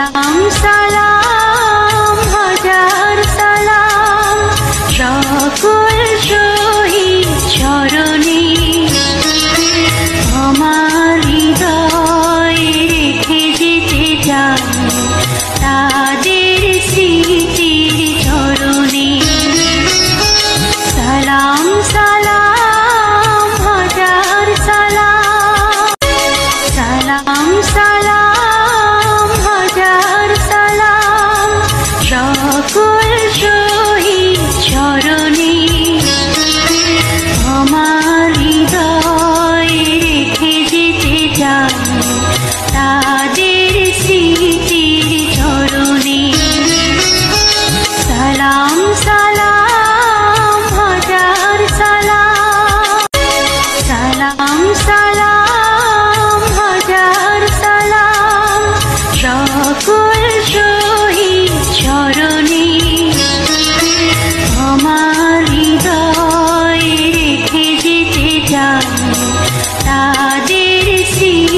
সালাম সালাম হাজার সালাম সকল শহীদ চরণে আমার হৃদয়ে রেখে যেতে চাই তাদের স্মৃতির চরণে। সালাম সালাম হাজার সালাম সালাম সালাম হাজার সালাম সকল শহীদ চরণে আমার হৃদয়ে রেখে যেতে চাই তাদের স্মৃতির চরণে। সালাম সালাম হাজার সালাম সালাম সালাম হাজার সালাম সকল শহীদ চরণে আমার হৃদয়ে রেখে যেতে চাই তাদের স্মৃতি।